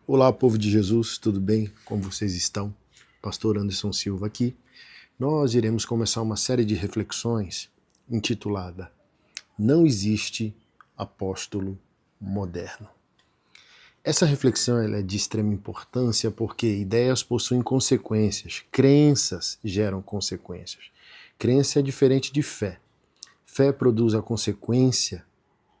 Olá, povo de Jesus, tudo bem? Como vocês estão? Pastor Anderson Silva aqui. Nós iremos começar uma série de reflexões intitulada Não Existe Apóstolo Moderno. Essa reflexão é de extrema importância porque ideias possuem consequências, crenças geram consequências. Crença é diferente de fé. Fé produz a consequência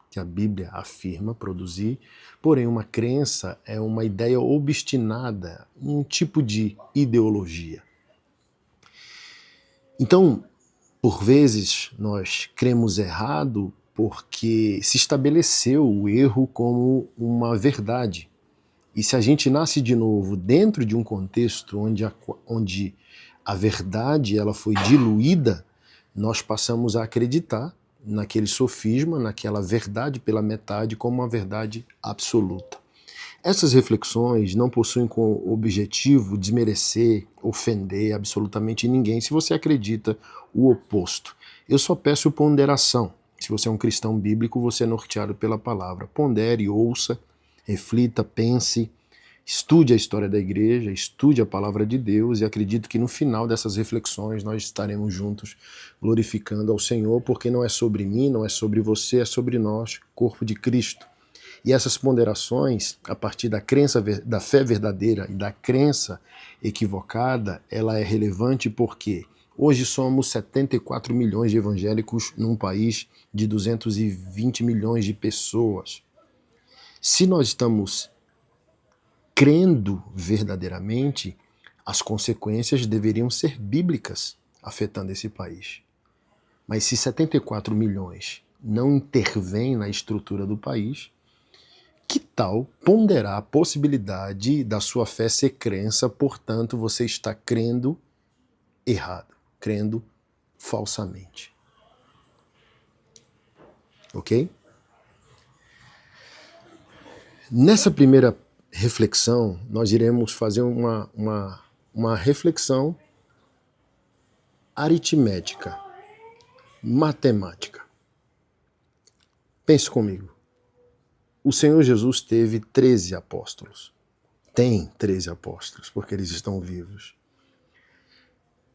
que a Bíblia afirma produzir, porém uma crença é uma ideia obstinada, um tipo de ideologia. Então, por vezes, nós cremos errado porque se estabeleceu o erro como uma verdade. E se a gente nasce de novo dentro de um contexto onde a verdade ela foi diluída, nós passamos a acreditar naquele sofisma, naquela verdade pela metade como uma verdade absoluta. Essas reflexões não possuem como objetivo desmerecer, ofender absolutamente ninguém se você acredita o oposto. Eu só peço ponderação. Se você é um cristão bíblico, você é norteado pela palavra. Pondere, ouça, reflita, pense, estude a história da igreja, estude a palavra de Deus e acredito que no final dessas reflexões nós estaremos juntos glorificando ao Senhor, porque não é sobre mim, não é sobre você, é sobre nós, corpo de Cristo. E essas ponderações, a partir da crença, da fé verdadeira e da crença equivocada, ela é relevante porque hoje somos 74 milhões de evangélicos num país de 220 milhões de pessoas. Se nós estamos crendo verdadeiramente, as consequências deveriam ser bíblicas afetando esse país. Mas se 74 milhões não intervêm na estrutura do país, que tal ponderar a possibilidade da sua fé ser crença, portanto você está crendo errado, crendo falsamente. Ok? Nessa primeira reflexão, nós iremos fazer uma reflexão aritmética, matemática. Pense comigo. O Senhor Jesus teve 13 apóstolos. Tem 13 apóstolos, porque eles estão vivos.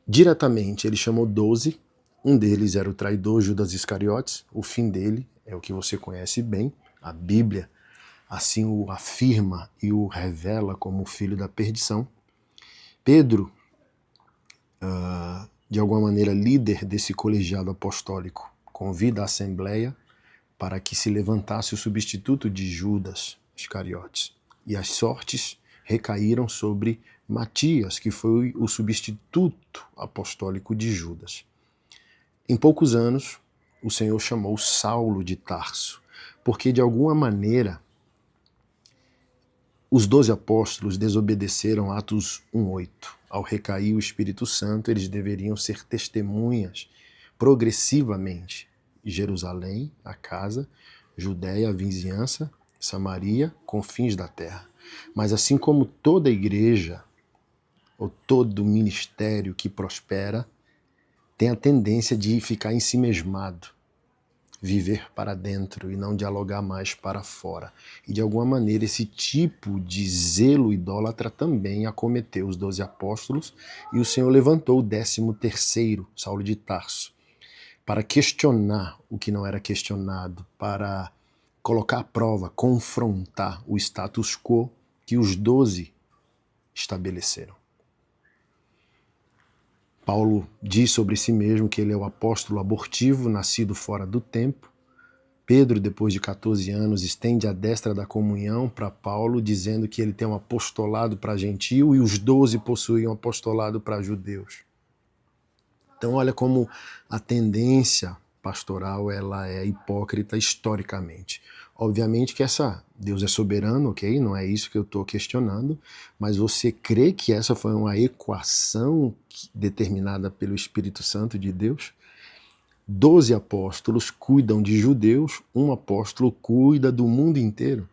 Diretamente, ele chamou 12. Um deles era o traidor Judas Iscariotes. O fim dele é o que você conhece bem. A Bíblia assim o afirma e o revela como o filho da perdição. Pedro, de alguma maneira líder desse colegiado apostólico, convida a assembleia para que se levantasse o substituto de Judas Iscariotes. E as sortes recaíram sobre Matias, que foi o substituto apostólico de Judas. Em poucos anos, o Senhor chamou Saulo de Tarso, porque de alguma maneira os 12 apóstolos desobedeceram Atos 1:8. Ao recair o Espírito Santo, eles deveriam ser testemunhas progressivamente. Jerusalém, a casa, Judéia, a vizinhança, Samaria, confins da terra. Mas assim como toda igreja, ou todo ministério que prospera, tem a tendência de ficar ensimesmado, viver para dentro e não dialogar mais para fora. E de alguma maneira esse tipo de zelo idólatra também acometeu os 12 apóstolos e o Senhor levantou o 13º, Saulo de Tarso, para questionar o que não era questionado, para colocar à prova, confrontar o status quo que os 12 estabeleceram. Paulo diz sobre si mesmo que ele é o apóstolo abortivo, nascido fora do tempo. Pedro, depois de 14 anos, estende a destra da comunhão para Paulo, dizendo que ele tem um apostolado para gentio e os 12 possuem um apostolado para judeus. Então olha como a tendência pastoral ela é hipócrita historicamente. Obviamente que Deus é soberano, ok? Não é isso que eu estou questionando, mas você crê que essa foi uma equação determinada pelo Espírito Santo de Deus? 12 apóstolos cuidam de judeus, um apóstolo cuida do mundo inteiro.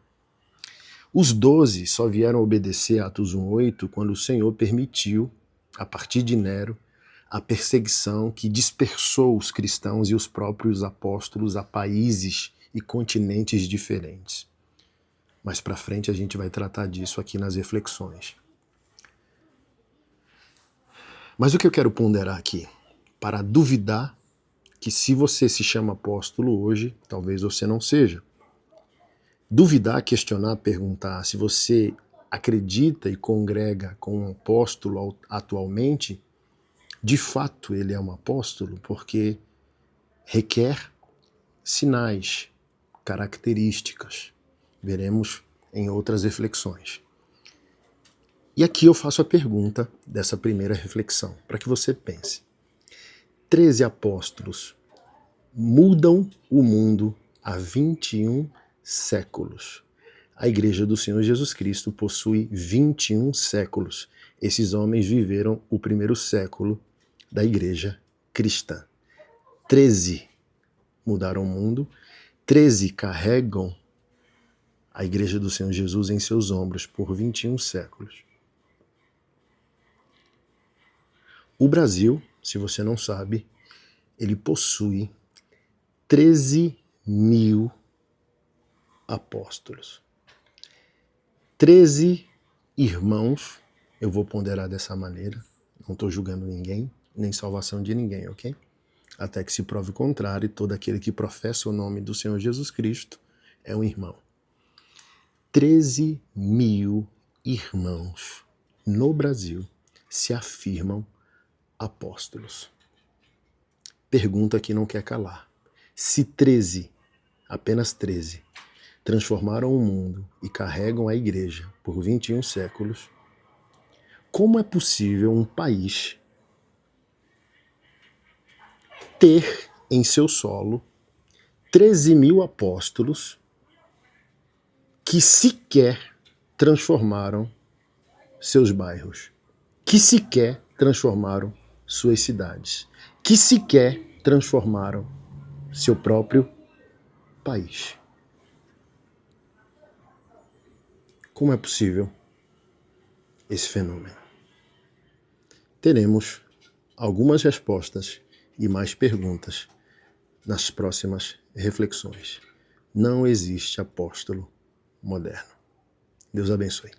Os 12 só vieram obedecer a Atos 1:8 quando o Senhor permitiu, a partir de Nero, a perseguição que dispersou os cristãos e os próprios apóstolos a países e continentes diferentes. Mais para frente a gente vai tratar disso aqui nas reflexões. Mas o que eu quero ponderar aqui? Para duvidar que se você se chama apóstolo hoje, talvez você não seja. Duvidar, questionar, perguntar se você acredita e congrega com um apóstolo atualmente, de fato ele é um apóstolo, porque requer sinais, características. Veremos em outras reflexões. E aqui eu faço a pergunta dessa primeira reflexão, para que você pense. 13 apóstolos mudam o mundo há 21 séculos. A Igreja do Senhor Jesus Cristo possui 21 séculos. Esses homens viveram o primeiro século da Igreja cristã. 13 mudaram o mundo, 13 carregam a Igreja do Senhor Jesus em seus ombros por 21 séculos. O Brasil, se você não sabe, ele possui 13 mil apóstolos. 13 irmãos, eu vou ponderar dessa maneira, não estou julgando ninguém, nem salvação de ninguém, ok? Até que se prove o contrário, todo aquele que professa o nome do Senhor Jesus Cristo é um irmão. 13 mil irmãos no Brasil se afirmam apóstolos. Pergunta que não quer calar. Se 13, apenas 13, transformaram o mundo e carregam a igreja por 21 séculos, como é possível um país ter em seu solo 13 mil apóstolos que sequer transformaram seus bairros, que sequer transformaram suas cidades, que sequer transformaram seu próprio país? Como é possível esse fenômeno? Teremos algumas respostas e mais perguntas nas próximas reflexões. Não existe apóstolo moderno. Deus abençoe.